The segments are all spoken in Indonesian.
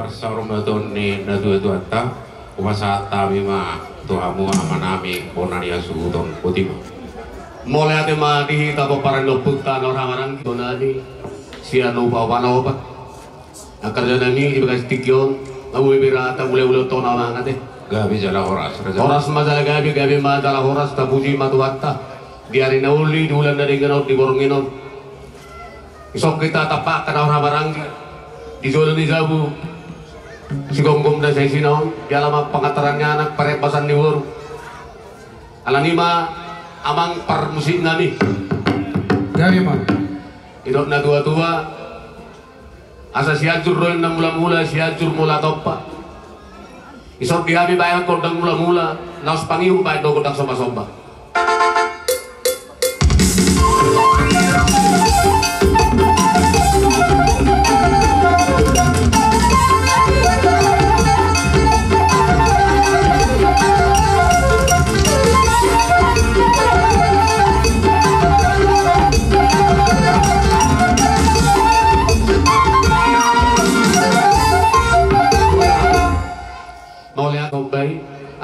parsarumatonni na dua-duata umasata mima tuhamu amanami bonania suudon putima mulai ate madi tapo para loputan orang orang donadi sianu pawana opa akarja nani ibagas tikyon amu birata ule tona mangate gabi jala horas madala gabi madala horas tapuji matuatta diari nauli dulan dari ganau di borongino isok kita tapak kana orang barang di zona ni zabu si gonggong dan saya sinau di alamat pengatarannya anak parepasan niwur alanima amang par musik nani gabi mah idok na tua asa siajur roin na mula siajur mula topa isok dihabi bayang kodang mula naus pangium bayang do kodang somba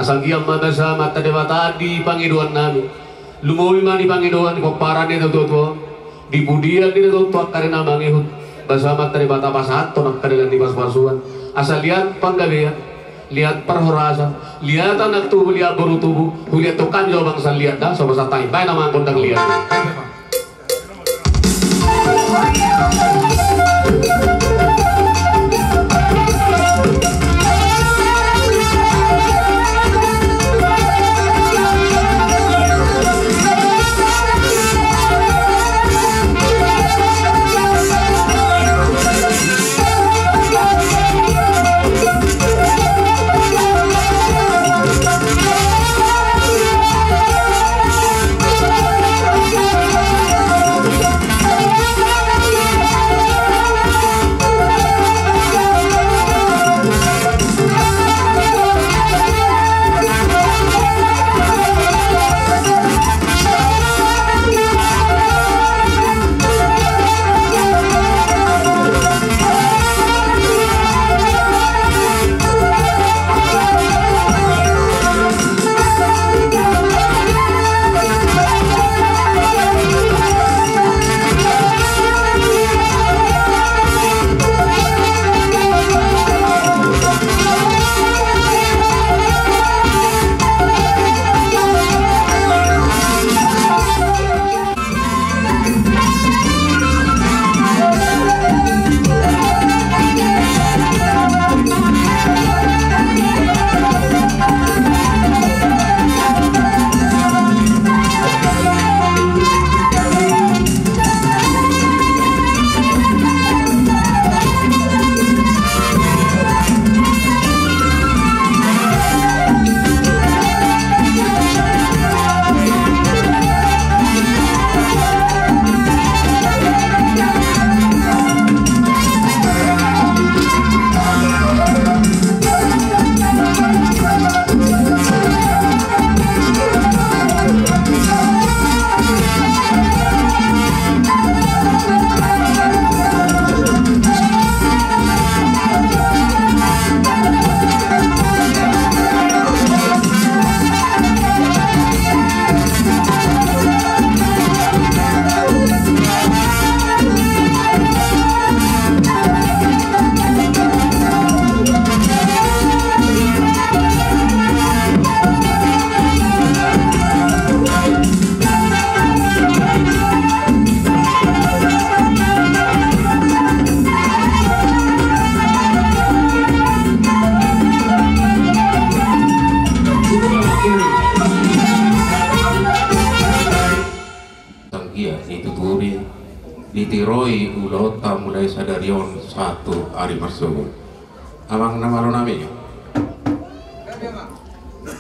asal giam mata sa mata dewata di pangiduan nami lumawi mani pangiduan ko parane to di budian di to karena mangihut basa mata dewata pasato nak kadalan di pas-pasuan asal lihat panggabean lihat perhorasan lihat anak tubuh lihat baru tubuh lihat tukan jauh bangsa lihat dah sama satai bae nama kondang lihat ditiroi ulota mulai sadarion satu hari masuk amang nama lo nami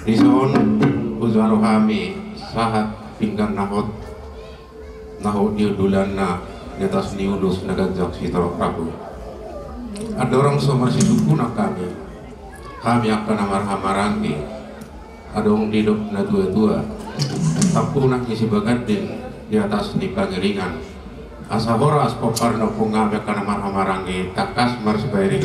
dison uzwaro kami sahat pinggan nahot diudulan na di atas niulus nagajak si Taro Prabu ada orang somar si suku nak kami akan amar-amarangi adong hidup na dua-dua tapu nak isi bagadin di atas ni pangiringan asa horas poparno pungabe kana marhamarangi takas marsbairi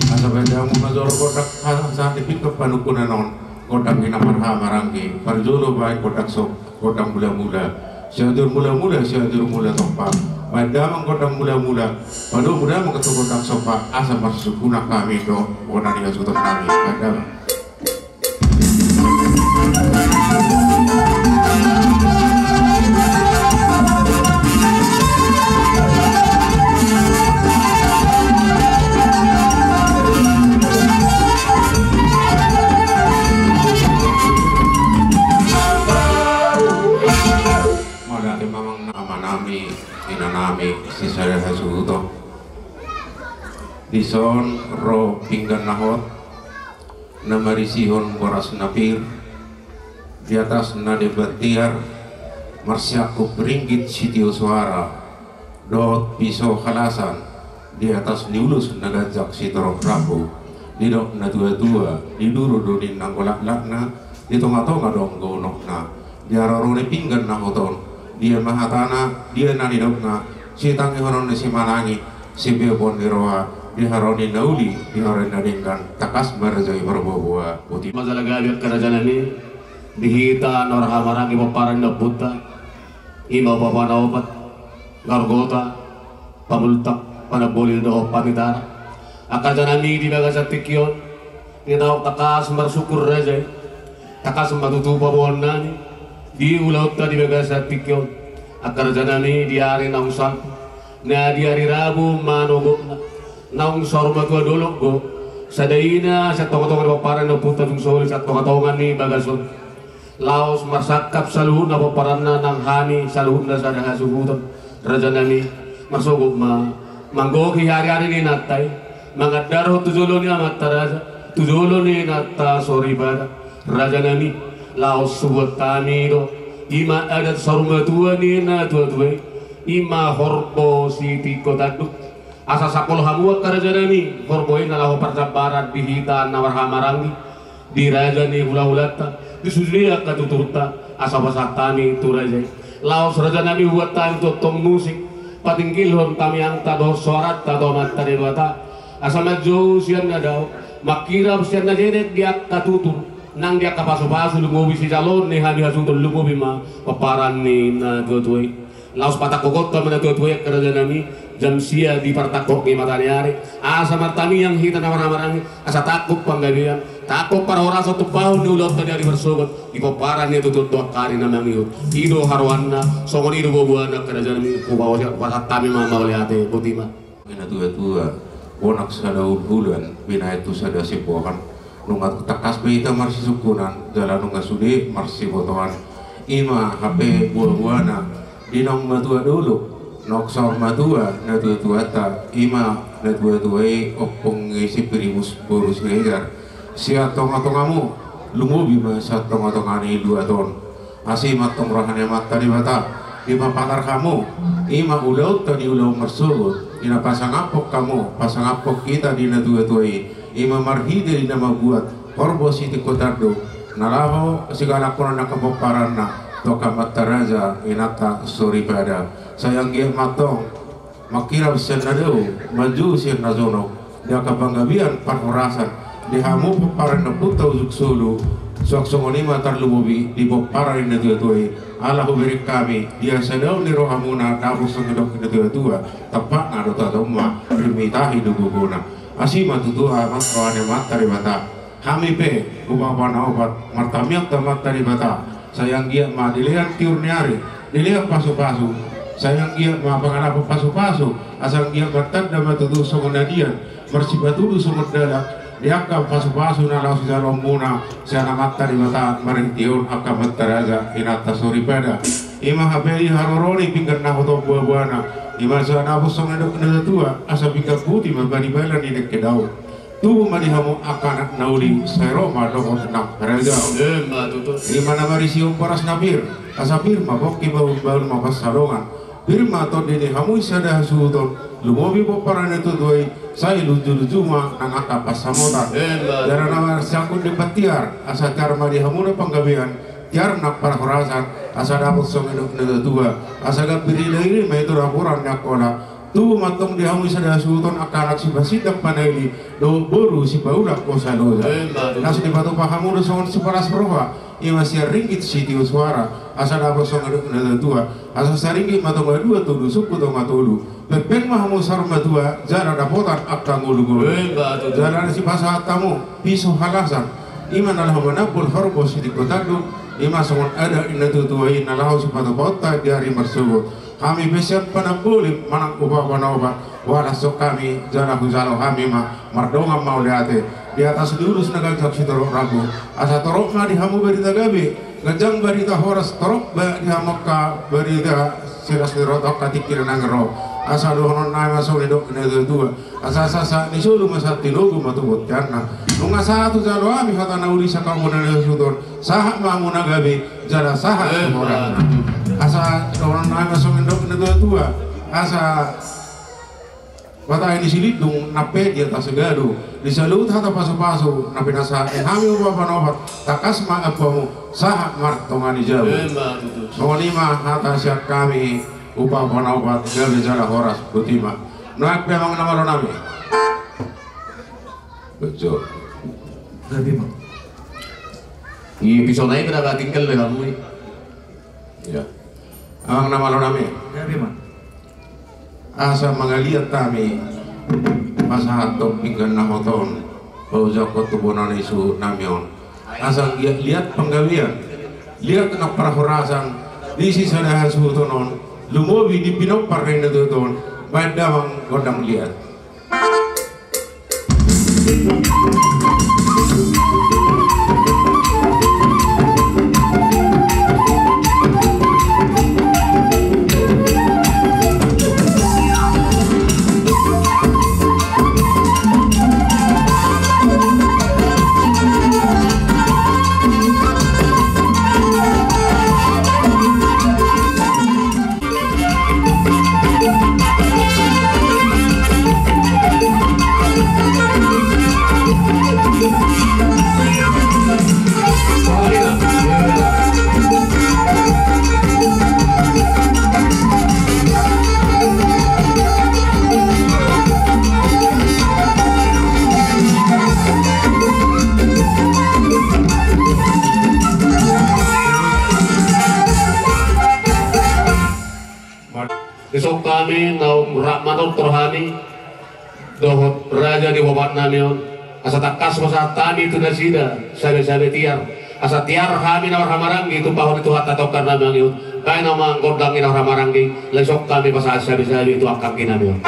asa bedamu mazor kodak saat dipikir panukunan non kodak ina marhamarangi parjono baik kodak sok kodak mula-mula syadur mula-mula syadur mula topak padamang kodak mula-mula padu muda mengetuk kodak sopak asa marsukuna kami do wonani asutan kami padamang inanami si saya hasuto dison ro pinggan nahot namarisihon boras napir di atas nade bertiar marsyaku beringgit sitio suara dot pisau khalasan di atas niulus nagajak sitoro prabu di dok na tua di duru donin nanggolak lakna di tonga-tonga dong gonokna di ararone pinggan nahoton dia mahatana dia nani dokna si tangi honon si malangi si bebon diroha di haroni nauli di haroni nadingkan takas barzai berbuah putih masalah gabiak kerajaan ini dihita norha marangi paparan na buta ima papa na opat gargota pamultak panabolil na opat itara akajan ini di bagas at tikyon tinawag takas marsukur raja takas matutupa buwan nani di ulau tadi bagas at tikyon akar janani di hari naungsan na di hari Rabu manogo naung sorma tua dolok go sadaina sa tonga-tonga paparan na punta dung soli sa tonga-tonga ni bagason laos marsakap sa luhun na paparan na ng hani sa luhun na sa nahasugutan rajanani marsugog manggoki hari-hari ni natay mga daro tujulo ni amat taraja tujulo ni natta sorry bada rajanani laos subuat kami do ima adat saruma tua ni na tua ima horbo siti kotaduk asa sakol hamuak karajanani horbo ina lahu percabaran dihitan nawar marangi di raja ni hula-hulata di susulia katuturta asa pasatani tu raja laos rajanani buat time to tong musik patingkilhon kami ang tado sorat tado matari wata asa majo siyan na daw makirap siyan na jenet dia katutur nang dia kapaso-paso lumobi si calon ni hani hasutol lumobi ma paparan ni na tuwa-tuwa laos patakokot kami na tuwa-tuwa kerajaan nami jam sia di partakok ni matanyari asa martami yang hita na marang asa takok panggabian takok para orang satu bahun ni ulot na dari bersogot di paparan ni tutut dua kali na mangiyot ido harwana songon ido bubuana kerajaan nami kubawa siya pasatami mama waliate putima ina tuwa-tuwa wonak sada bulan bina itu sada sipohan nungat takas beita marsi sukunan jalan nungat sudi marsi botohan ima HP buah-buahna dinong matua dulu noksor matua na tua ta ima na tua-tuai opong ngisi primus borus ngegar siat tonga-tongamu lumubi ma siat tonga-tongani 2 ton asi matong rohane mata di mata ima pakar kamu ima ulau tadi ulau mersugut ina pasang apok kamu pasang apok kita di na tua-tuai ima marhide ina mabuat korbo siti kotardo nalaho sigala kono na kapaparan na toka mataraja inata suri pada sayang dia matong makira siya na daw maju siya na zono dia kabanggabian parhorasan di hamu paparan na putaw suksulu suaksongoni matar lumubi di paparan na tuwa-tuwa ala hubirik kami dia sadaw ni rohamuna tapos ang idok na tuwa-tuwa tapak na dotatoma rimitahi duguguna asi matutuha matkawane matari bata kami pe upapa na opat martamiak ta matari bata sayang dia ma dilihat tiurniari dilihat pasu-pasu sayang dia ma panganapa pasu-pasu asang dia bertanda matutu songonadian bersibatudu songondala diakam pasu-pasu na lau sisa lombuna siana matari bata marintiun akam mataraga inata suri pada ima habeli haroroni pinggan na hoto buah-buahna ima sa nabusong na tua asa bingka putih mabani balan ini kedau tubuh madihamu akan nauli seroma dokon tenang raga ima nama risium paras nabir asa firma bokki baul mabas salongan firma to dini hamu sada suton lumobi poparan itu tuai saya luju ma nang aka pasamotan dara nama sangkun di patiar asa karma di hamu na panggabian tiar nak para horasan asa dapat song indok dua asa gak beri lagi mai tu rapuran nak kola tu matong dia hamu sada sultan akanak si basidak paneli do boru si baulak ko salo nas di batu pahamu do songon si paras proha ia masih ringgit si tiu suara asa dapat song indok dua asa saringgit matong dua tu suku to matulu pepeng mahamu sarma dua jara dapotan akang ulu jara si pasat tamu piso halasan iman alhamdulillah harbo si di kota tu ima songon ada ina tutua ina lahu sepatu kota dari marsugo kami besian panambuli manang ubah panoba wadah sok kami jana huzalo kami mardonga mau liate di atas diurus naga jaksi torok ragu asa torok na di hamu berita gabi ngejang berita horas torok di hamaka berita siras dirotok katikir nangro asa dohonon naik masuk edok ini dua asa nisulu masa tilogu matu botjana nunga satu jalo ami kata nauli sakamunan sudon sahak mamuna gabi jara sahak orang asa dohonon naik masuk edok ini dua asa kata ini silidung nape di atas segadu di salut hata pasu nape nasa hami ubah panobat takas ma apamu sahak martongani jauh songonima hata siap kami upah panobat gak bicara horas butima nak memang nama lo nami betul Gabi mang iya bisa naik kenapa tinggal deh kamu ya memang nama lo nami Gabi mang asa mangaliat kami masa hatop pinggan nama tahun bau jakot tubunan isu namion asa lihat penggawian lihat kena para horasan di sisa dah sutonon lumobi di pinok pareng na doon baik damang godang lihat besok kami naum rahmatul turhani dohot raja di wabat namion asa takas masa tani itu nasida sabe tiar asa tiar kami nawar hamarangi itu pahon itu hatta tokan namion kaya nama godang nawar hamarangi lesok kami masa sabe itu akang kinamion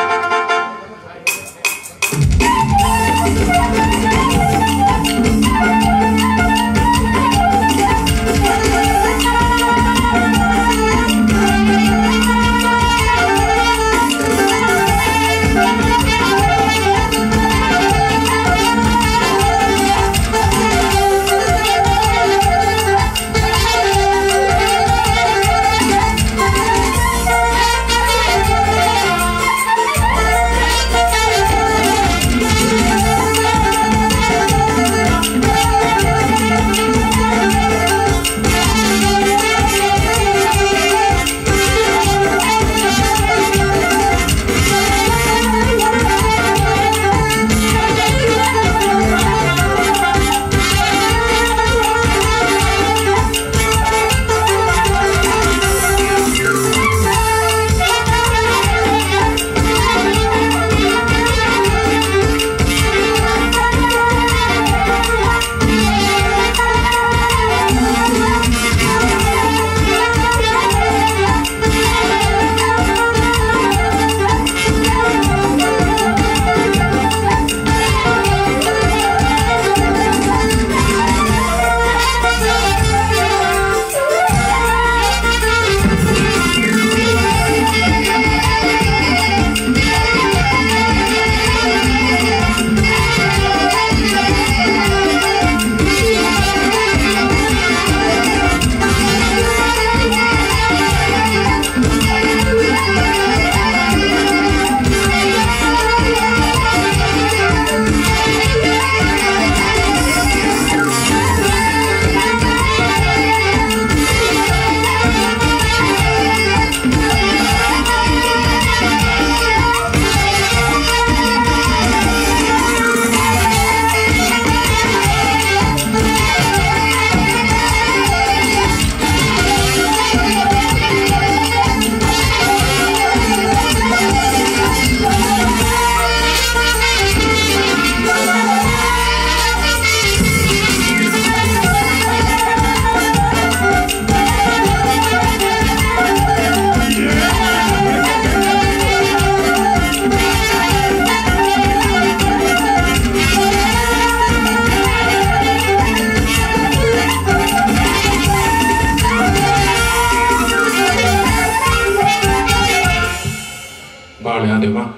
mak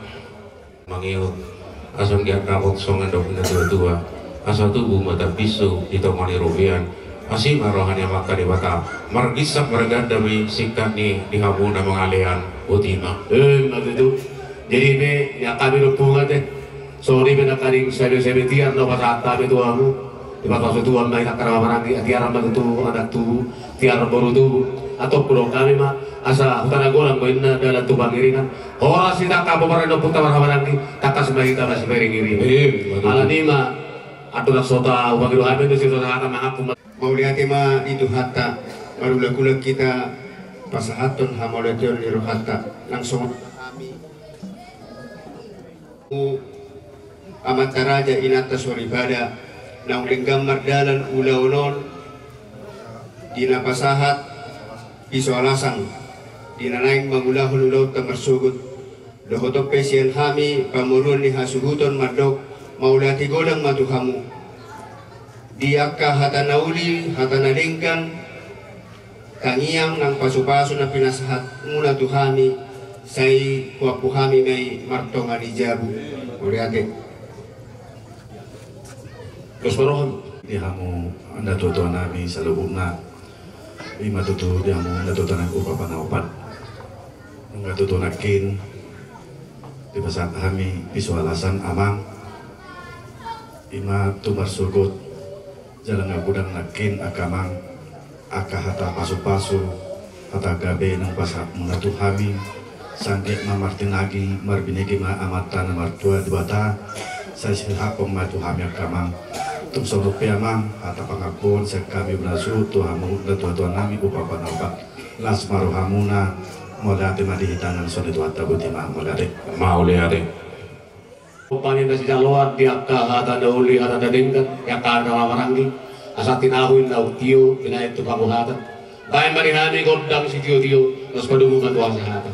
mangiut asal dia rapot songan dok tua asal tubuh mata bisu ditomani rupian asih marohan yang maka di mata margisak mereka demi sikat nih dihamu dan mengalian utima itu jadi ini yang kami lupungan deh sorry benda karing saya tiar no pasata itu kamu di mata itu kamu naik karena marang tiar amat itu anak tubuh tiar baru tubuh atau pulau kami mah asa utara golang ko inna dalam tubang iringan ora sida ka pamarendo puta marhamarang ni takas mahita masih iring ala ni ma atulah sota ubang iru habe itu sota hata mahapu mauliati ma itu hatta marula-kula kita pasahatun hamauliation liru hatta langsung kami amat taraja inata soribada nang linggam mardalan ula-ulon dina pasahat iso alasang dinanaing mangulahul ulaw tamarsugut dohoto pesien hami pamurun ni hasuhuton madok maulati godang matuhamu diakka hatanauli hatanalingkan kangiang nang pasu-pasu na pinasahat mula tuhami say kuapuhami may martonga ni jabu uliate Kasparohan dihamu anda tutuan nabi sa lubog na ima tutu dihamu anda tutuan ng upa panaupat nga tutunakin di pasat kami visualasan amang ima tumarsugot jalan nga budang nakin akamang akahata pasu-pasu hata gabe ng pasat mga tuhami sanggit mamartinagi marbinigi mga amata na martua di bata sa silhapong matuhami akamang tung sa rupiah mang hata pangapon sa kami benasu tuhamu na tuan nami upa panaupat las maruhamuna modate madihitangan so itu atta buti modate mauliate panin na siya luar diakka hata dauli hata dadengkan yakka na marangi asa tinahuin na utiyo pinait tu kabuhatan bayan marihani godang si tiyo mas padungan tuwa sa hata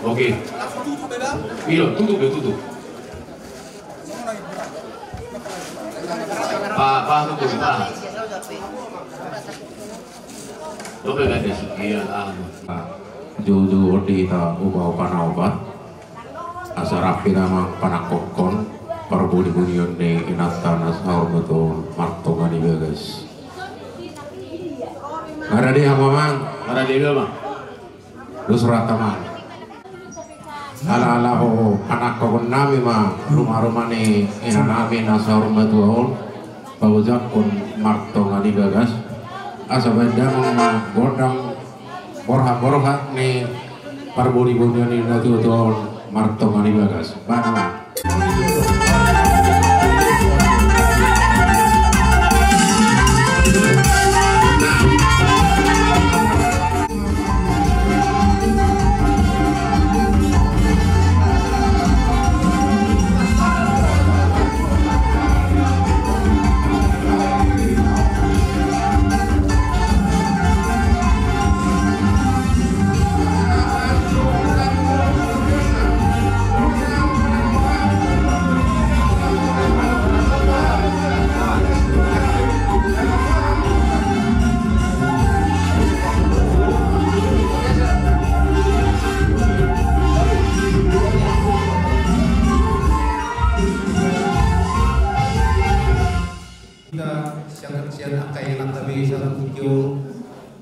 Oke. Iya, tutup. Pak, tutup, Pak. Coba lihat iya, Jujur di ta ubah panaubat asa rapi nama panakokon perbudi-budian di inatan asal betul marto ngani guys. Ada dia mamang, ada dia mah. Lu surat tamang. Ala ho anak kokon nami mah rumah ni ina nami asal betul paujakun marto ngani gagas. Asa benda mah godang borha ni perbudi-budian ni betul marto ngani gagas. Mana?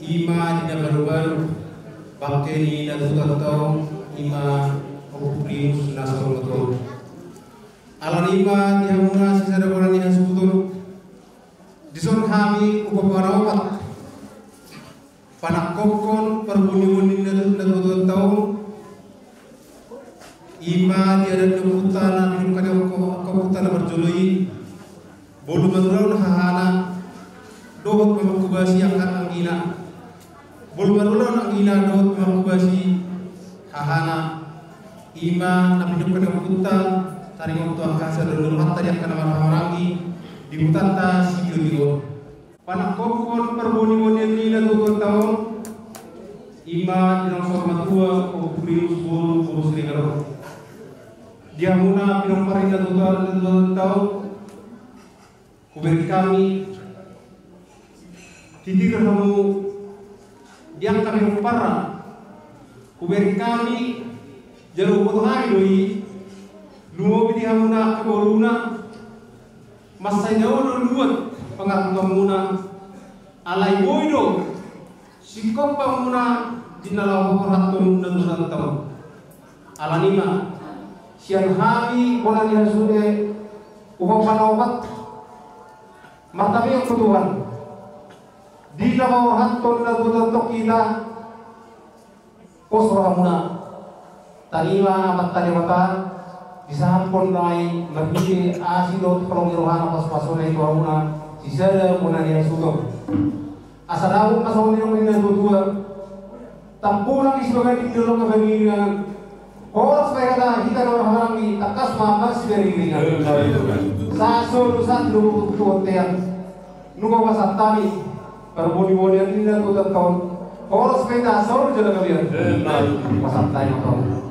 Ima tidak baru-baru bakeni dan tutau ima opulius nasor betul alam ima dihamuna sisa dapat yang sebetul dison kami upaparawat panak kokon perbuni-buni dan tutau ima tiada kebutaan minum kadang kebutaan berjului bolu menurun hahana dohot memangkubasi akan anggina bulu-bulun anggina dohot memangkubasi hahana ima nabi hidup kadang kuta taringo tuan kasa dulu hatta yang kana marangi di butanta sikio panakokon perboni-boni nila tuan tahun ima dinang formatua o prius bolu bolu serigalo dia muna pinong parinda tuan tahun kuberi kami titir kamu yang kami parah kuberi kami jalu hari doi lumo bidi hamuna keboluna masai jauh luat pengakuan muna alai boido sikop pamuna dinalau hatun dan tahun alanima siang hari bola dia sude uang panawat matabi yang ketuan di dalam hatun dan tuan kita posramuna tanima matani mata disampun nai mahidi asido pelongirohan pas pasone itu amuna sisada munani suto asadawu pasone yang ini dua tampuna isbagai dilo kebangiran orang sepeda kita orang ini takas mamas dari ringan saso satu tuan nuko pasatami perboni-boni yang tidak tuan tahun orang sepeda sor jalan kalian pasatami tahun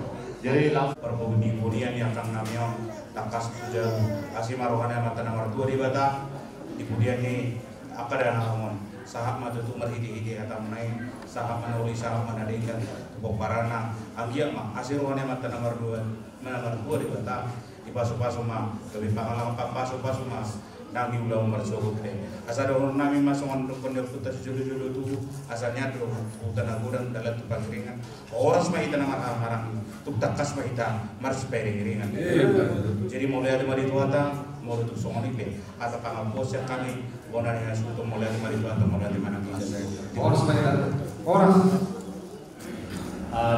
Jadi perbudi-budian yang kang namanya takas puja kasih marohana mata nomor 2 di bata di budian ni apa dan namun sahab matu tu merhidi-hidi atau menaik sahab manuli sahab manadingkan tubok parana agia mah asih rohana mata nomor 2 di bata di pasu-pasu mah lebih pangalaman pasu-pasu mas nami ulah mersogut deh asal orang nami masuk untuk pendapat judul-judul tu asalnya tu tanah gudang dalam tu panggiringan orang semua itu nama marang tu takas semua itu mars panggiringan jadi mulai ada mari tuata mau itu soal ini atau pangapos yang kami bonar yang suatu mulai ada mari tuata mulai di mana kita orang semua itu orang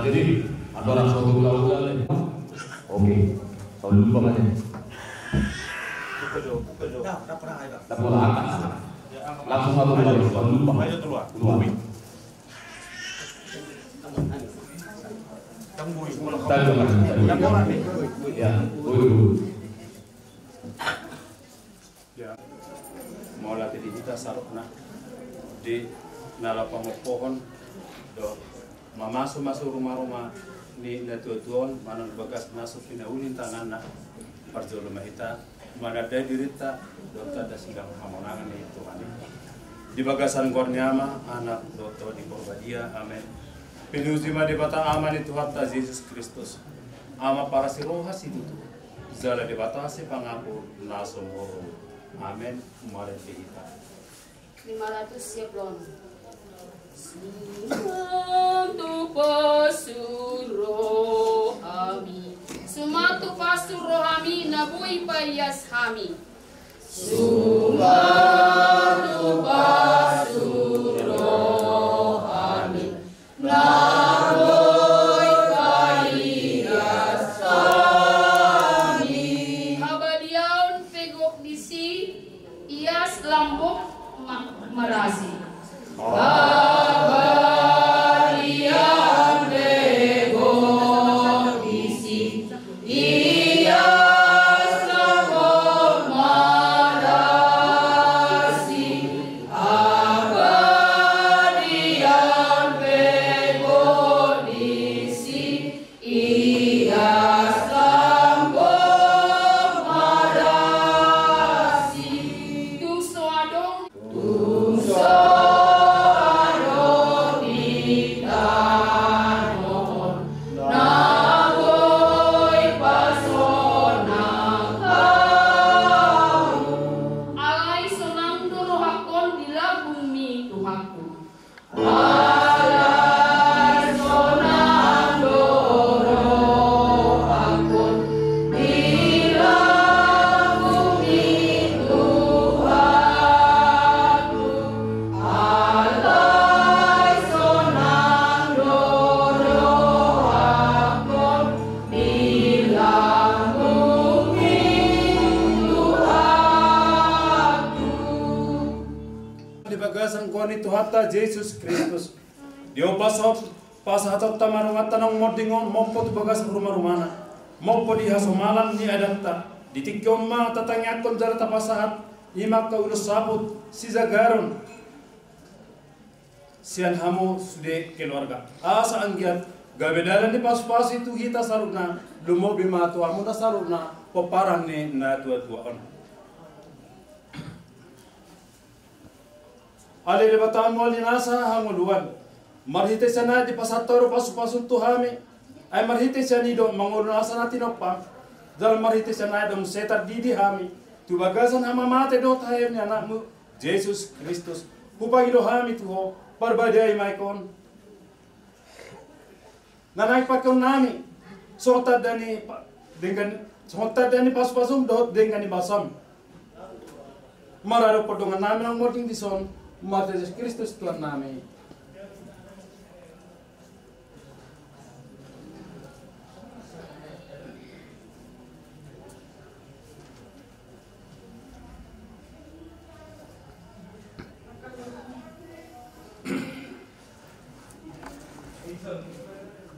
jadi ada orang suatu ulang-ulang oke kalau lupa aja tak boleh langsung satu lupa keluar mau latih di kita sarupna di nala pohon do masuk rumah-rumah ni natuatuan mana bagas masuk pinaunin tangan parjolo mahita mana ada dirita dokter ada singgah hamonangan itu kan di bagasan korniama anak dokter di Porbadia amin piluzima di bata aman itu hatta Yesus Kristus ama para si rohas itu tuh zala di bata si pangaku nasomoro amin mare kita 500 seblon Sumatu pasuro ami Sumatu pasuro ami nabui payas hami Sumatu pasuro ami nabui payas hami Habadiaun pegok disi ias lambok marasi Habarian begok isi ias lambok marasi Habarian begok isi ias lambok marasi Tungso adong itu hatta Yesus Kristus. Dia pasat tamarungat tanang modingon mopot bagas rumah-rumana. Mau di hasomalan ni adanta ditikyo ma tatangakon jara tapasahat imak ka ulus sabut si zagaron sian hamu sude keluarga asa anggiat gabedalan di pas-pas itu kita saruna lumo bima tu amu ta saruna peparan ni na tua-tua on ale de batam wali nasa hamuluan marhite sana di pasatoro pasu-pasu tuhami ay marhite sana do mangulun asa natin opam dal marhite sana do setar didi hami tu bagasan hama mate do tayo ni anakmu Jesus Kristus kupagi do hami tu ho parbadai maikon nanai pakon nami sota dani pas-pasum dot dengan ni basam mararo podongan nami nang moting dison mate Jesus Kristus Tuhan nami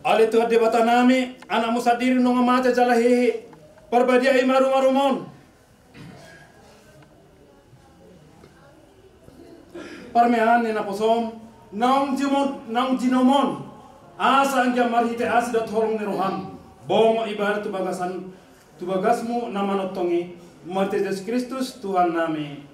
Ale tu ade batanami anak musadiri nong mate jala hehe parbadia ai maru-marumon parmehan ni naposom nang jinomon asa angja marhite asda thorong ni roham bong ibarat tu bagasmu namanotongi mate Jesus Kristus Tuhan nami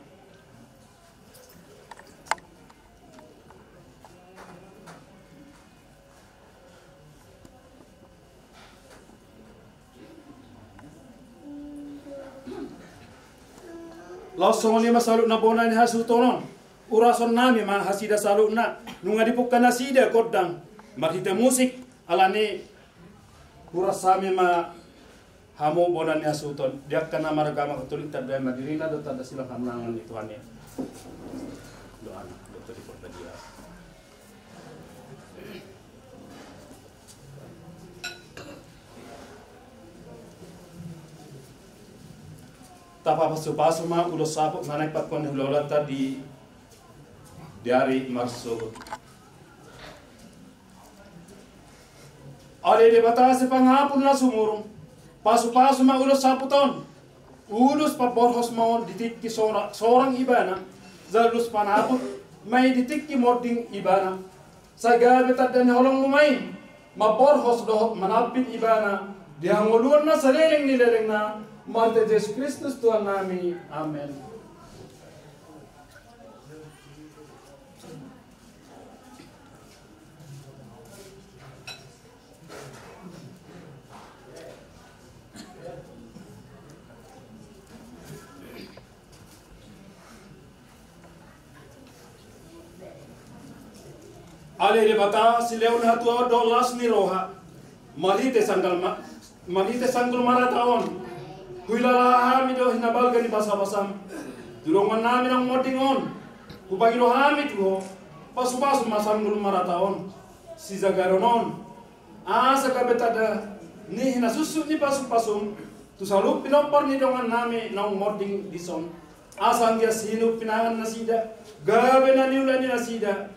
langsung lima saluk na bona ni hasu tonon urason nami ma hasida saluk na nunga dipukkan nasida kodang marhita musik alani urasami ma hamu bona ni hasu ton dia kana maragama katolik tanda madirina do tanda silang hamnangan itu hanya doa dokter di kota dia tapa pasu-pasu ma ulo sapok nanay pakon hulolata di diari marsud ale de batase pangapun na sumurong pasu-pasu ma ulo saputon ulus paborhos maon ditikki sorang ibana zalus panaput may ditikki mording ibana sagabe taddan holong lumay maborhos dohot manapit ibana dianguluan na saleleng nileleng na mate Jesus Kristus Tuhan nami amin ale de bata sileun hatua dolas ni roha malite sanggal marataon kuilala hami do hinabal gani basa-basam durongan nami nang modingon kupagi do hami tu pasu-pasu masam gul marataon si zagaronon asa kabetada ni hina susu ni pasu-pasum tu salup pinompor ni dongan nami nang moding dison asa anggia sinu pinangan nasida gabe na niulani nasida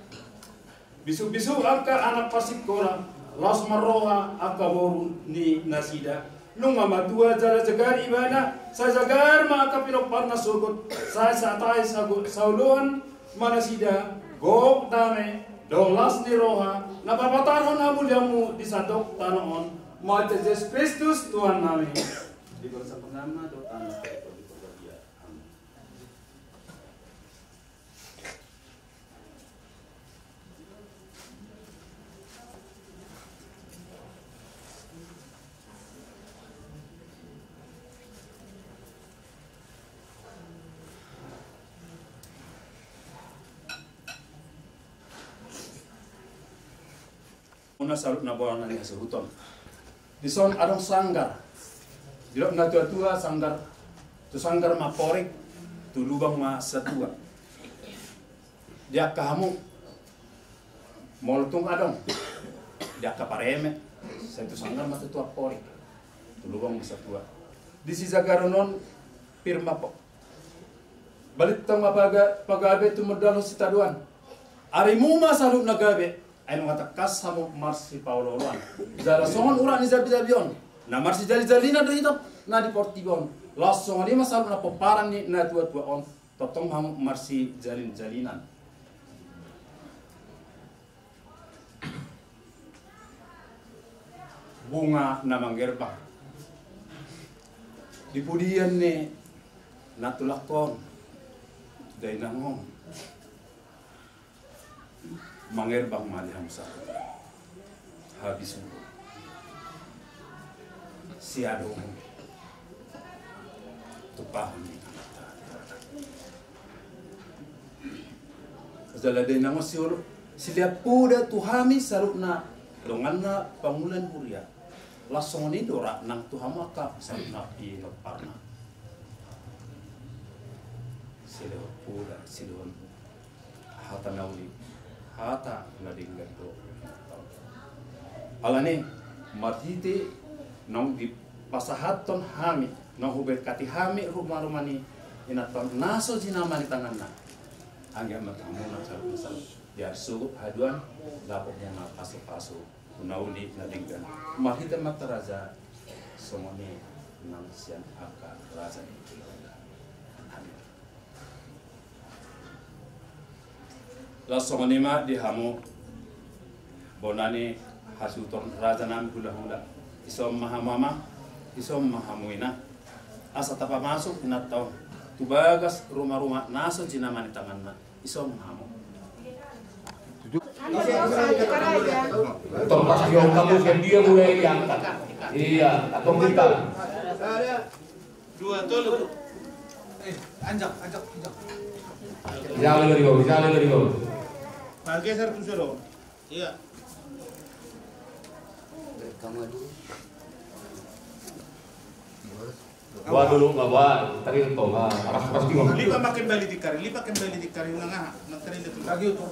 bisu-bisu angka anak pasik kora las maroha angka boru ni nasida nunga madua jala jagar ibada sa jagar ma kapiro parna sogot sa satai sagot saulon manasida gok dame dolas ni roha napapataron hamul yamu disadok tanoon mate Jesus Kristus Tuhan nami di bangsa penama do tanah una salut na bawa nani hasahuton dison adong sanggar dilok na tua sanggar tu sanggar ma porik tu lubang ma satua dia kamu moltung adong dia kapareme sa tu sanggar ma tua porik tu lubang ma satua di sisa garonon pirma po balit tang mabaga pagabe tu modalo sitaduan ari muma salut na gabe ay mga takas hamo marsi Paulo Juan. Zara songon uran ni zabi-zabion. Na marsi jali-jalina do ito na di portibon. Langsung ani masal na peparan ni na tua-tua on. Totong ham marsi jalin-jalinan. Bunga na manggerbang. Di pudian ni natulakon. Day nangong. Manggerbang maliham sa. Habis mo. Siado mo. Tupahan ni Zaladay nangong siulo. Sila puda tuhami sarup na longan na pangulan kuria. Langsung ni dora nang tuhama ka sarup na inoparna. Sila puda silon. Hata nauli. Hata nadinggan do. Alani matite nong di pasahaton hami nong hubet kati hami rumah-rumah ni inaton naso jinama di tangan na angga matamu na sal biar surup haduan lapok yang pasu-pasu unauli nadinggan mahita mataraza somoni nang sian aka raza itu la somoni ma di hamu bonani hasuton raja nam hula-hula isom mahamama isom mahamuina asa tapa masuk ina tahun tubagas rumah-rumah naso jinaman di tanganna isom mahamu Terpas yang kamu dia mulai diangkat. Iya, atau kita. Dua tolu. Anjak. Jangan lagi kau. Geser tu sudah. Iya. Bawa dulu, bawa. Tadi itu, pasti ngomong. Lipat makin balik dikari nangah, nanti itu lagi itu.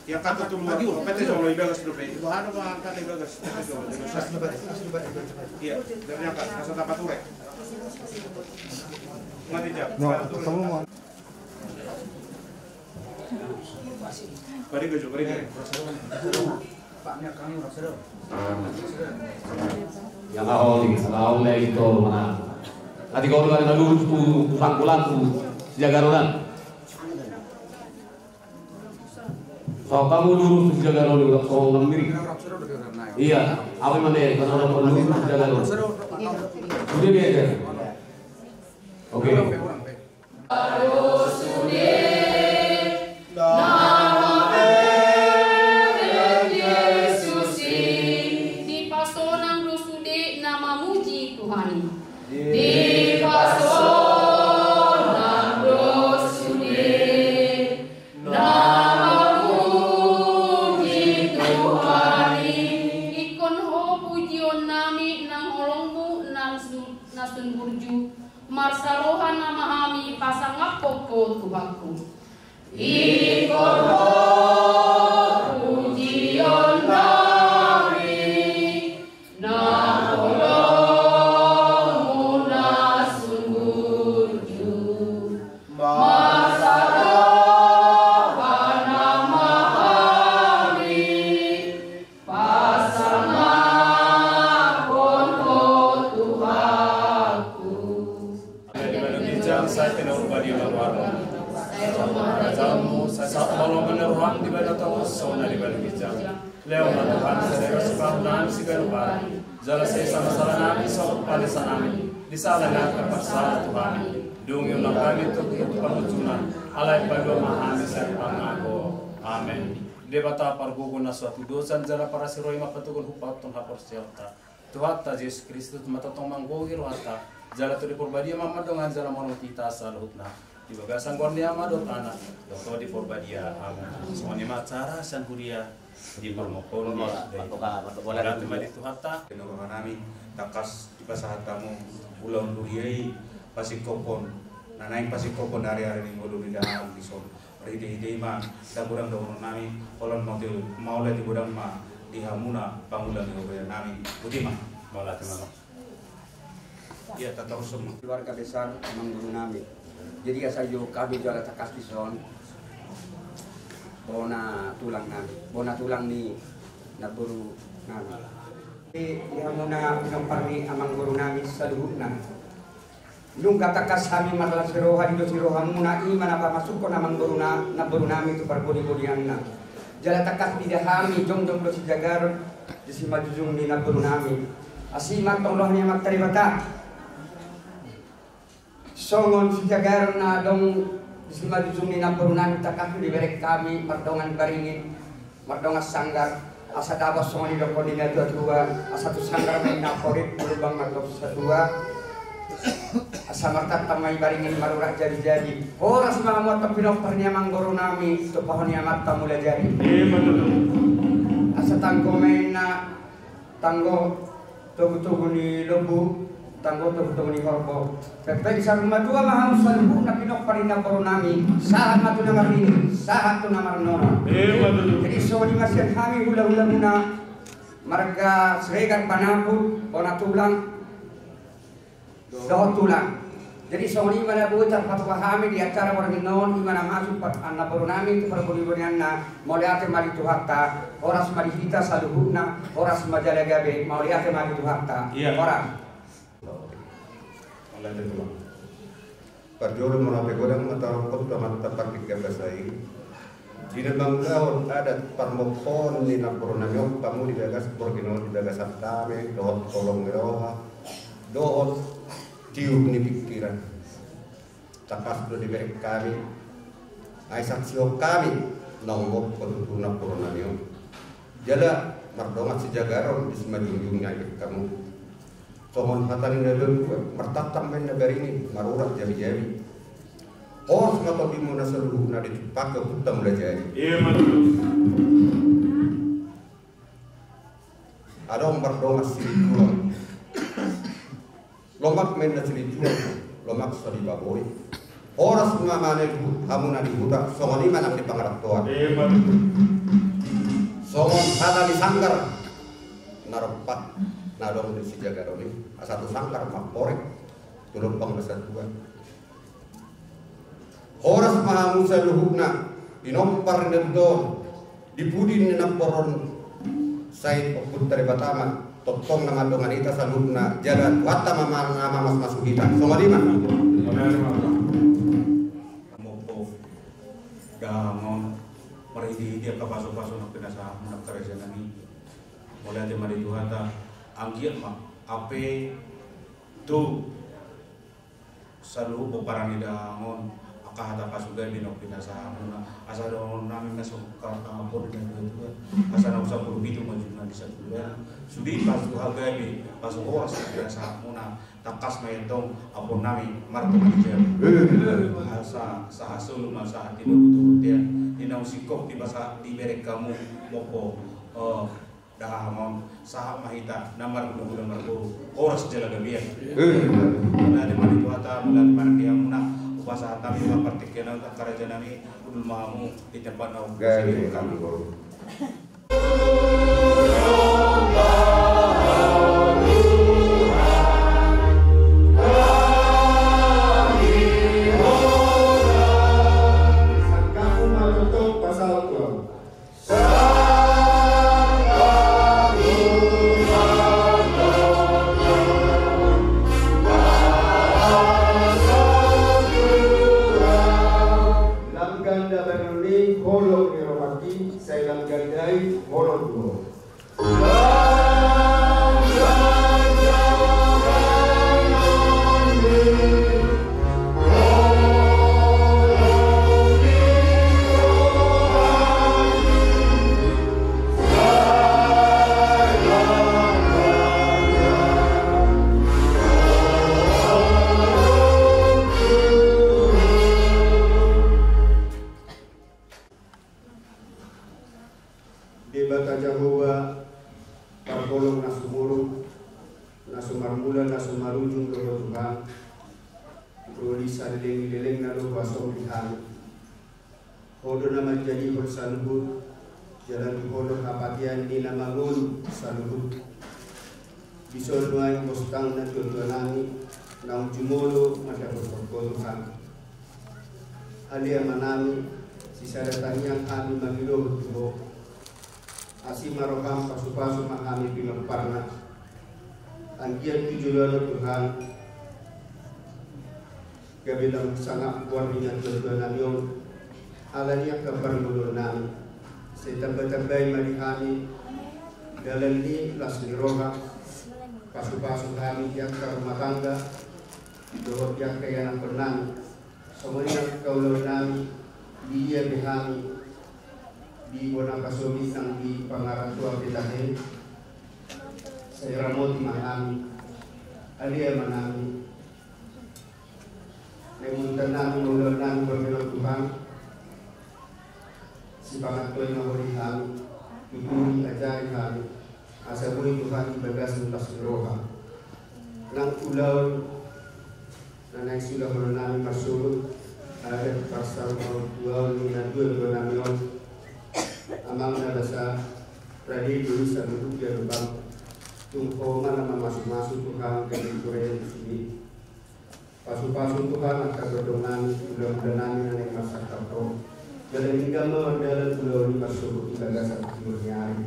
Yang kata tu lagi, PT Solo ibagas dulu. Itu hanya mengangkat ibagas. Iya, dari yang kata asal dapat turek. Mati jam. No, Bari keju. Paknya kami rasero. Yang awal lagi itu mana? Nanti kau dengar lagu tu sangkulan tu jaga rodan. So kamu lurus jaga rodan so ngambiri. Iya, apa mana? Kalau lurus jaga rodan. Sudah biasa. Oke. Marsarohan nama ami pasang apoko tuhaku. Pujian nami nakolongmu nasun burju. Marsarohan nama ami pasang apoko tuhaku. Saya tidak ubah di luar. Rajamu saya kalau meneruang di bawah tahu sona di bawah bijak. Leo Tuhan saya sebabkan segala jala saya sama salah nami so pada sanami di salah nak pasal Tuhan. Dungi ulang kami tu pengucunan alai pada mahami saya pangago. Amin. Debata parguguna suatu dosa jala para siroi mapatukun hupat ton hapor selta. Tuhan ta Yesus Kristus mata tong manggogir wata. Jala tu di porbadia mama dengan jala mau kita saluhna. Di bagasan kornia madot anak. Dokter di porbadia amin. Semuanya macara san kuria di permokon di. Berarti mari tu hatta. Kenapa kami takas di pasahatamu ulang duriai pasikopon. Nanain pasikopon hari-hari ini ngulu di dalam bison. Berhidi-hidi mah dan kurang dahulu nami. Kolon mau di gudang mah di hamuna pangulan yang nami. Putih mah mau latih mama. Iya, tahu semua. Keluarga besar mengguru nami. Jadi saya kami juara takas bison. Bona tulang nami. Bona tulang ni naburu nami. Ihamuna pinoparni amang guru nami saluhutna. Nung katakas kami marla siroha di siroha muna iman apa masuk ko namang guru nami itu perbudi-budian na. Jala takas di dahami jong do si jagar di si majujung ni naburu nami. Asimat tonglohnya maktaribata. Songon si jagar na dong di si majujung ni naburu nami takas di berek kami mardongan baringin mardongan sanggar. Asa dabas songon di dokon ni dua asa tu sanggar main naporit mulubang magdop sa dua. Asa martat tamay baringin marurak jadi-jadi. Oras mga mo tapinok parnya manggoro nami to pahon niya matta mula jadi. Asa tanggo main na tanggo tugu-tugu ni lebu, tanggo tugu-tugu ni korpo. Pepe sa rumah dua mahal sa lebu na pinok parin na goro nami. Saat matu na marini, saat tu na marnona. Jadi so di masjid kami hula-hula muna marga seregar panaput o natulang dohot tulang. Jadi soalnya mana buat pahami di acara orang non mana masuk anak baru nami itu perbudi-budian na mau lihat mari tu hakta orang semari kita saluhuna orang semajala gabe mau lihat mari tu hakta orang. Perjuangan menapi godang mata rokok tamat tapak digabasai. Di banggaon adat parmopon ni nampurnamyo kamu digagas borgino digagas atame dohot tolong meroha dohot tiup ni pikiran takas do diberi kami ay saksio kami nongok petutuna purnamyo jala mardongat si jagaron di semajunjungnya kamu sohon hatarin dalam martatam ben negari ini marurat jami-jami oh semata bimuna seluruh na dipakai hutam belajar adong mardongat si kulon lomak men na silituan lomak sa di baboy oras mamane hamuna di buta songon iman ang di pangaraptuan songon hata di sanggar narepat nadong di si jagaroni satu sanggar makporek tulong pang basatuan oras mahamu sa luhukna inompar nendon dipudin ni naporon say pagpunta batama totong nama dongan ita salubna jalan wata mama mas masuk kita sama lima mopo gamon peridi dia kapaso-paso nak pinasa nak kerja nami mulai dari mari Tuhata anggiat mah ape tu selalu beparang idangon akahata pasugan binok pinasa muna asa don nami masuk kampung dan itu asa nak usah berubitu maju di satu bulan sudi pasu hagabi pasu hoas pinasa muna takas maitong apun nami marto kerja asa sahasul masa hati betul dia inau sikok di bahasa di berek kamu mopo dah mau sahab mahita namar guna margo oras jalaga biar mulai dari Tuhata mulai dari dia muna upasa kami mempertikian kerajaan kami udul mahamu di tempat nau kami asimaroham pasu-pasu mahami pimaparna angkian tujuan Tuhan kabilang sangat warninya tujuan yung alanya keperluan saya tambah-tambah malihami dalam ni lasni roha pasu-pasu kami yang ke rumah tangga doa yang kaya yang pernah semuanya kaulah nami dia behami di bona kasomi sang di pangaran tua kita saya ramoti mahami alia manami nemuntan nami ulang nami berbelok Tuhan si pangat tuan mahuri kami Ibuni ajari kami asabui Tuhan ibagas untas roha nang ulaw na naisulah nami masulut ada pasal mau dua namion amang na basa radi dulu sa duduk ya lubang tungko mana masuk-masuk Tuhan ke Korea di sini pasu-pasu Tuhan akan berdongan mudah-mudahan nami na masak kapro dalam agama dalam pulau lima suku gagasan timurnya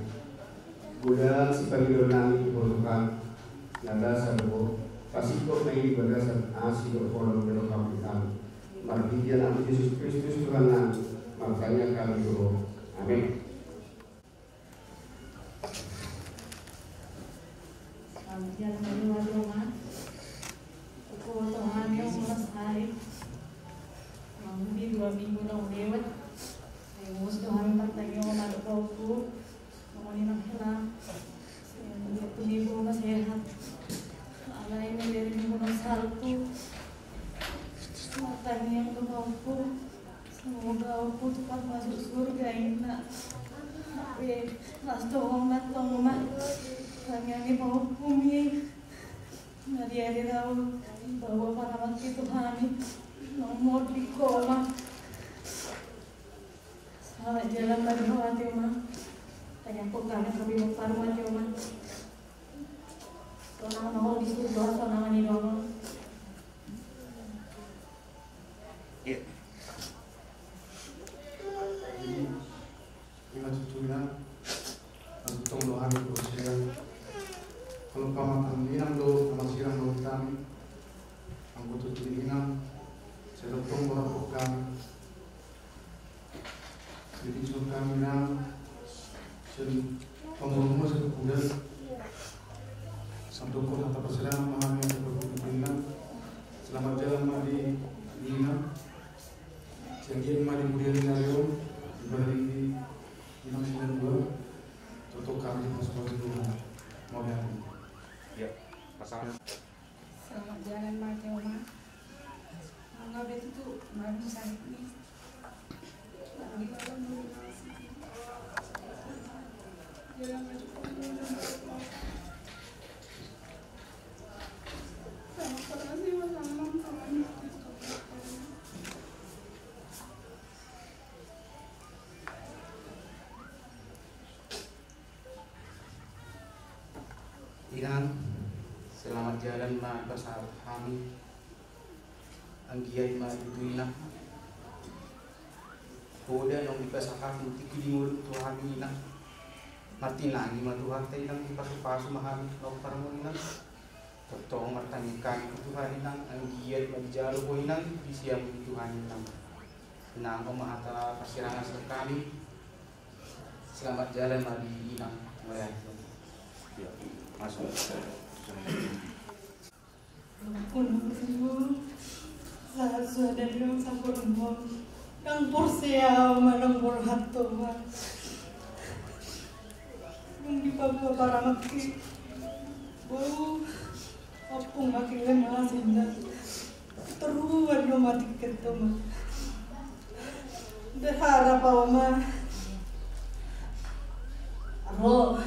budaya si panggilan dibutuhkan nada sabu pasiko mai gagasan asli kolom belokam kami martinya nabi Yesus Kristus Tuhan kami makanya kami doa amin. Jangan lupa doa untuk Tuhan yang melestari mengundi 2 minggu yang lewat. Mus Tuhan bertanya kepada kauku, mengenai hilang, minggu sehat. Allah ini dari minggu saltu, matanya yang kauku, semoga kauku cepat masuk surga ini. Tapi nas tomat, kami ini mau bumi. Nadi ada tahu bahwa para mati Tuhan nomor di koma. Selamat jalan bagi hati Oma. Tanya kami mau paruh hati Oma. Sonang mau disuruh sonang ini dong. Ini cucunya untuk doa bersiran. Kalau pamatan dinam do, masirang do kami. Anggota dinam, saya dotong berapa kami. Jadi kami nang pembangunan satu bulan sampai kota tak persedan memahami yang berhubungan selamat jalan madi Nina janjian madi kemudian Ninario diberi Nina 92 contoh kami di pos dulu mau ya pasal selamat jalan madi Oma anggap itu madi sakit ini Iran, selamat jalan ma bersama kami. Anggiai ma ibuina. Boda nong dipasahkan tikili mulut Tuhan ina. Mati lagi ma Tuhan tayo nang ipasu-pasu mahami nong paramunan. Totoo martanikan Tuhan inang anggiai majalo ko inang bisiam Tuhan inang. Inang ko mahata persirangan sa kami. Selamat jalan ma di inang. Masuk. Kunung saat sudah dalam sampurna, kang porsia manang borhato ma, kung di pagka para maki, bau apung makin lemah sehingga teruan lo mati ketemu. Berharap bahwa ma, ro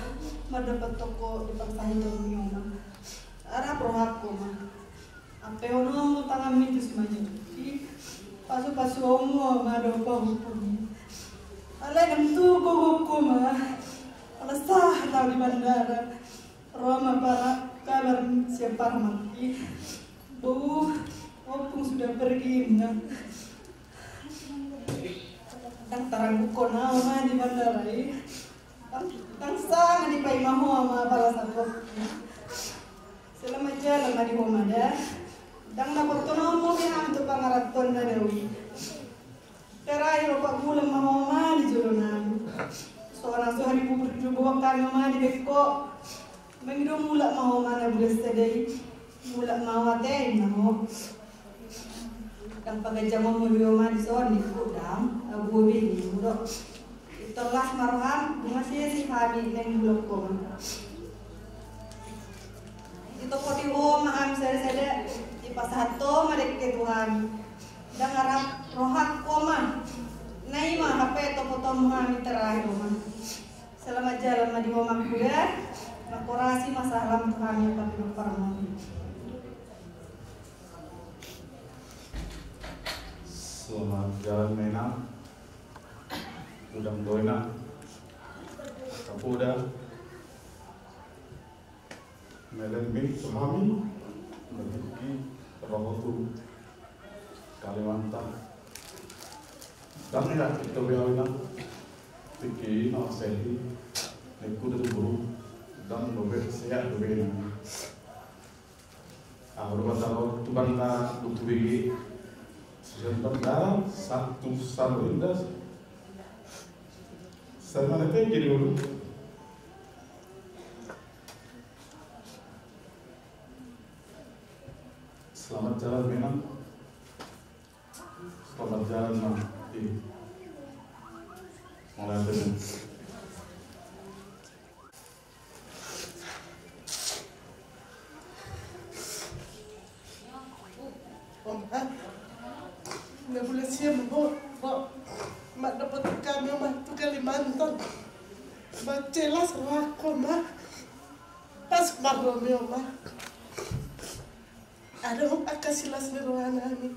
mendapat toko di persaingan dunia ma, arah prohako ma. Apa yang mau tangan itu semuanya, pasu-pasu omo mado hukum. Alai kan tu hukum ala sah tahu di bandara, Roma para kabar siapa mati, bau opung sudah pergi na. Tang tarang buko na di bandara Tang sang di pai maho ma bala satu. Selama jalan di homada. Dang na portono mo biham tu pangaraton na dewi. Terai ropak bulan maho ma di joronan. Seorang hari bubur buang kami ma di beko. Mengido mulak maho ma na bulan sedai. Mulak maho ate maho. Dang pagajam mo ma di soni kudam abu bini mudok. Itulah maroham masih si kami yang bulog ko. Ito ko di ho maham sada di pasato madek ke Tuhan. Dan harap rohak ko ma. Nai ma hape to poto maham terakhir ma. Selamat jalan ma di ho kuda. Makorasi masalah Tuhan yang kami parmo. Selamat jalan menang. Udang doina kapuda melembi suami memiliki rohotu Kalimantan dan tidak kita biarkan pikir nak sehari nekut itu buruk dan lebih sehat lebih enak. Ahur batalo tu banda untuk bagi sebentar satu salurindas. Sama nanti jadi dulu. Selamat jalan memang. Selamat jalan nanti. Mulai dari nggak boleh siap mak dapat kami mak tu Kalimantan bacelas aku mak pas marome mak ada akasilas nerohana ni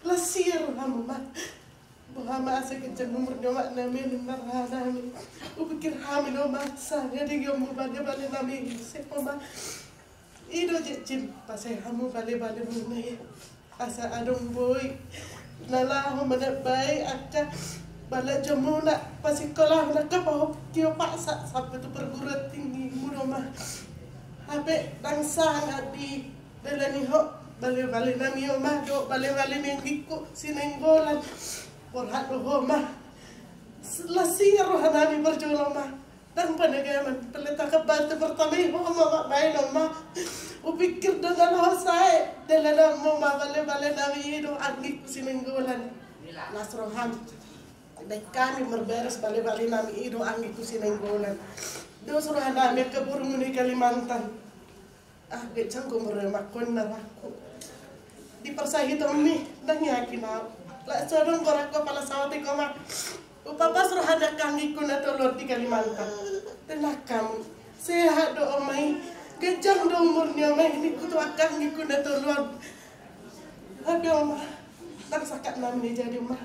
lasir hamu mak bahama asa kejan nomor mak nami nerohana ni upikir hamil mak saya di gomu bade nami sepo mak ido jecim pasai hamu bale munai asa adong boy nala ho manabai akka bala jamu nak pasikolah nak kapau kio paksa sampai tu perguruan tinggi muromah habe bangsa ngadi dalani ho bale nami omah do bale nenggiku sinenggolan borhat ho mah lasir rohanami berjoloma dan panagaman pelita kabat pertama ho mama bain omah upikir dengan ho saya dalana mo bale nami do anggiku sinenggolan nasrohan dan kami berberes balik nami ido angin ku sinenggolan. Do suruh nami ke burung di Kalimantan. Becang ko meremakon na aku. Di persahi tomi nang yakin ako. La sorong korak ko pala sawati ko mak. Upapa suruh ada kangi ku na tolor di Kalimantan. Tenak kamu sehat do omai. Gejang do umurnya omai ini ku tu akang ku na tolor. Aduh omah. Tak sakat nami jadi omah.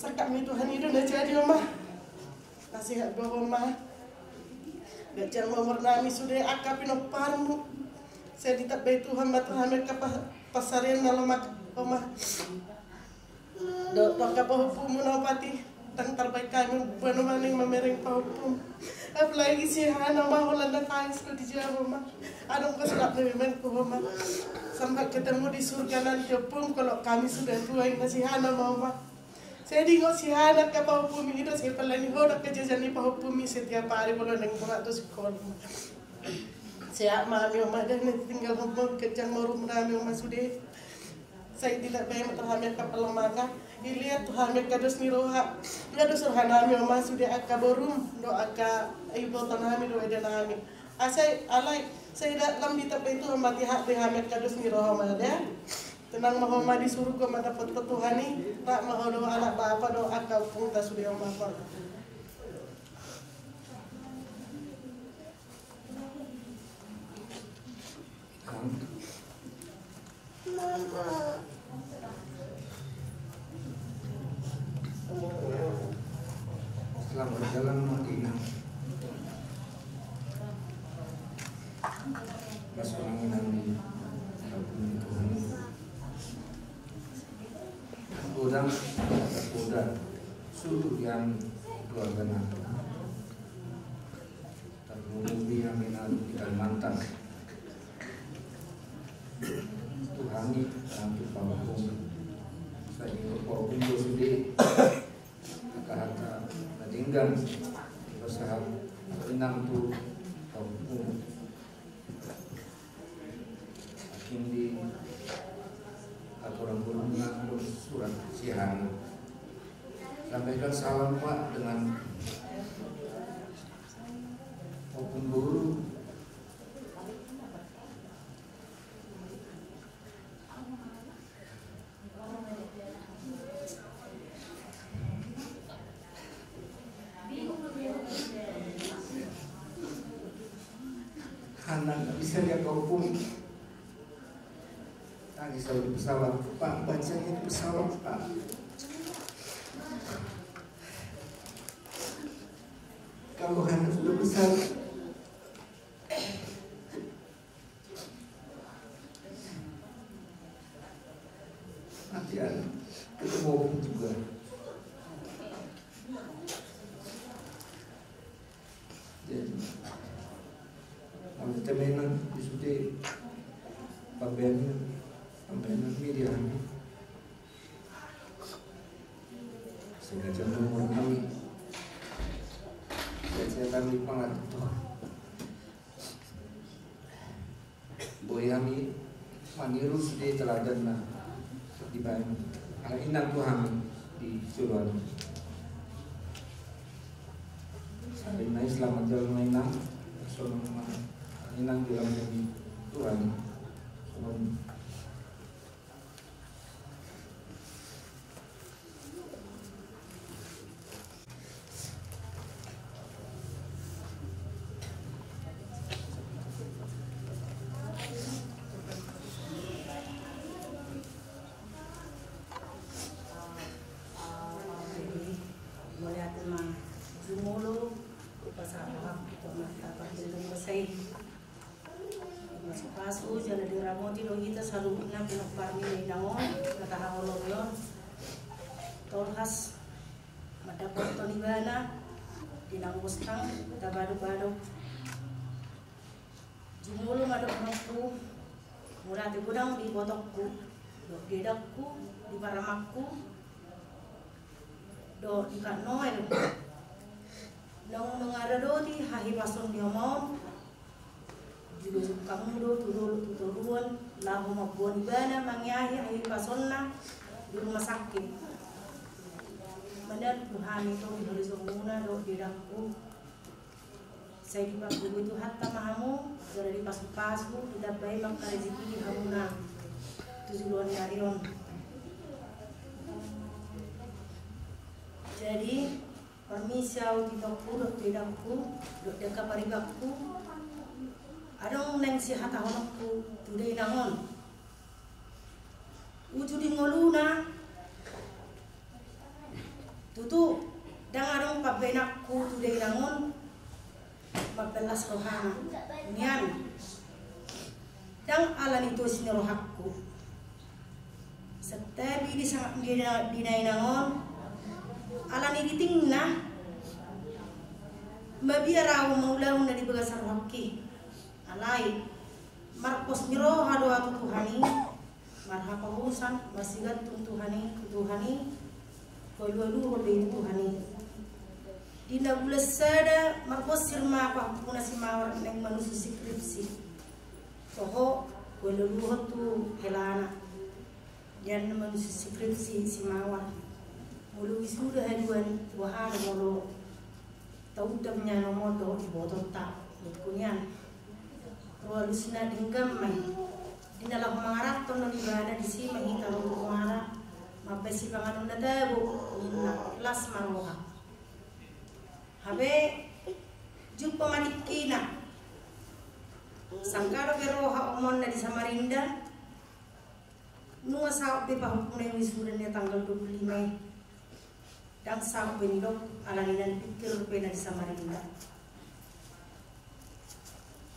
Sakami Tuhan itu nak jadi omah nasihat doa omah gajar memernami sudah akapin parmu saya ditabai Tuhan Tuhan mereka pasarin dalam omah do kapah hukum menopati tang terbaik kami bukan maning memereng pahukum apalagi si Hana mah Holanda tangis ku di Jawa omah adong ko sedap nemen ku omah sampai ketemu di surga nanti pun kalau kami sudah tua yang si Hana mah omah. Saya dengar si anak ke pahupumi itu saya pelani hodak kejajan di pahupumi setiap hari kalau neng buat tu sekolah. Saya mami omah dah nanti tinggal ngomong kejang marum rami omah sudah. Saya tidak bayar terhamil kapal maka dilihat terhamil kadus niroha. Kadus rohanami omah sudah akaborum do aka ibu tanami do eda nami. Asai alai saya dalam ditapai itu mati hak dihamil kadus niroha omah dah. Tenang mahoma di surga mendapat petuhani tak mahu doa anak bapa doa kau pun tak sudah omah. Mama. Selamat berjalan Madinah. Pas penanginan di Tuhan. Udang suruh yang keluarga nanti. di Kalimantan. Tuhani untuk pamahung sa inyo po undo sudi nakahata nadinggan sa inang tu pamahung hindi aturan gulungan surat sihan. Sampaikan salam Pak dengan maupun guru. Karena nggak bisa dia kau pun tadi selalu bersalam Pak, bacanya itu bersalam Pak. Kalau Anda sudah besar, nanti Anda ketemu juga. Jadi, kalau temenan disudah pembenan media sengaja nomor kami. Saya kami pangato. Boy kami maniru sudah teladan na di bayan. Ang inang Tuhan di Suluan. Sabi na selamat dalam inang. So inang dalam demi Tuhan. Tolhas madapat tolibana dinang mustang tabado-bado jumulo madokku mula di gudang di botokku do gedakku di paramakku do di kanoel nang mengarado di hahi pason diomon judo kamu do tuduruan lahu mabuan ibana mangyahi hahi pasonna di rumah sakit. Benar Tuhan itu ditulis muna do didangku. Saya dipaku itu hatta mahamu, jadi dipasu-pasu, tidak baik maka rezeki di hamuna. Itu juluan yarion. Jadi permisi au titoku do didangku, do deka paribakku. Adong neng si hata honokku, tudai nangon. Ujudi ngoluna. Tutu dangarong pabenakku tudai nangon mabelas rohana nian dang alan itu sini rohakku setiap di sangat dinai nangon alan ini tingna mabiaraw maulang na di bagasar rohaki alay marpos niro hado atu tuhani marhapahusan masigat tuhani Walu robe Tuhani. Dina bulan sada marpos sirma apa puna si mawar neng manusia skripsi. Toho walu tu helana. Yan manusia skripsi si mawar. Mulu wisuda haduan wahana mulu. Tau damnya nomor do ibotot tak kunyan. Roalusna dinggam mai. Dina lah mangarap tono ibada di sini mahita lo mangarap. Mapesi panganon na tabo ina las maroha habe jumpa manikina sangkaro beroha omon na di Samarinda nua sao pe pahupuna wisuda ni tanggal 25 dan sao pendok alaninan pikir pe na di Samarinda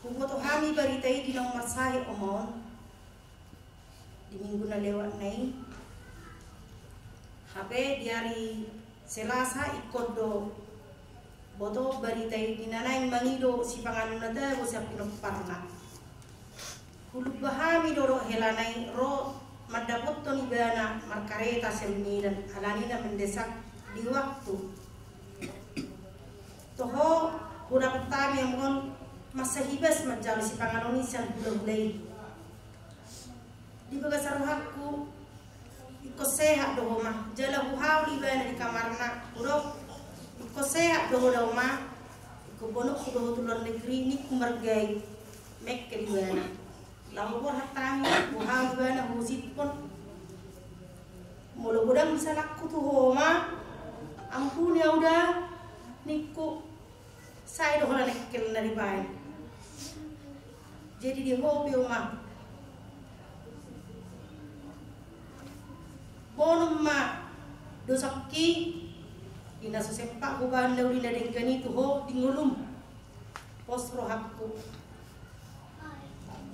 kumoto hami baritai di nomor saya omon di minggu na lewat nai HP di hari Selasa ikut do boto barita dinanaing mangido si panganuna da bo sa pinopparna hulub bahami doro helanai ro madapot to ni bana markareta semnidan alanina mendesak di waktu toho hura pertama yang mon masa hibas majal si panganonisan hula-hulai di bagasar hakku iko sehat doho mah jala huhau di bana di kamarna urok iko sehat doho mah iko bonok doho tulur negeri ni kumargai mek ke di bana lalu buat hatami huhau di bana husit pun mulu budang bisa laku tuh homa ampun ya udah niku saya doh nak nekkel dari bayi jadi di hobi oma bonum ma dosaki ina sesempak bukan dauli nadengani tuh ho dingulum pos rohakku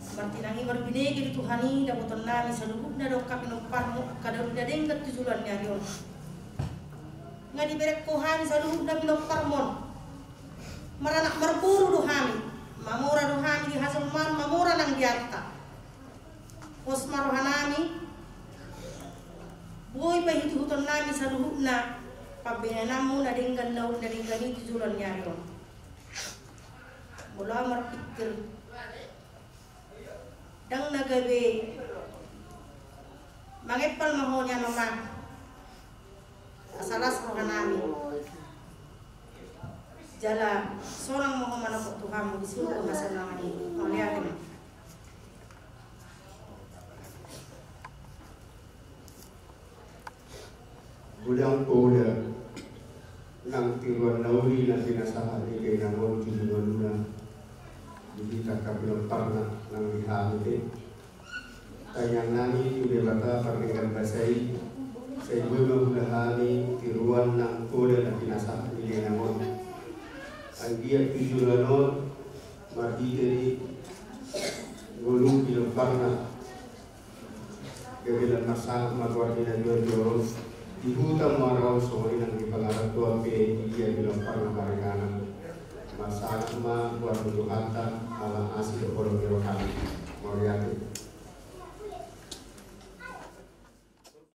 seperti nangi berbinegi di Tuhani dapoton nami seluruh nado kami nomparmu kadang dadengkat tujuan nyarion nggak diberek kohani seluruh nami nomparmon maranak merburu dohami mamura dohami di hasilman mamura nang diarta pos marohanami boy pahi tujuan nami seluruh na pabenanamu nadengkan daun nadengkani tujuan nyarion mula merpikir dang nagabe mangepal mahonya mama asalas rohanami jala seorang moho manapok Tuhanmu di seluruh hasanangan ini melihatnya gudang poda nang tiruan nauri nanti nasaha di kay namon juduluna jadi kakak bilang pernah nang dihamil tayang nami udah bata pernikahan basai saya gue menghuni tiruan nang poda nanti nasaha di kay namon anggia tujuanon mardi dari gulung bilang pernah kebilang masak marwar di dua jorong di hutan marau sore nang di pengarap tua pe dia bilang pernah barengana masalah mah buat untuk hantar ala asli orang kami moriati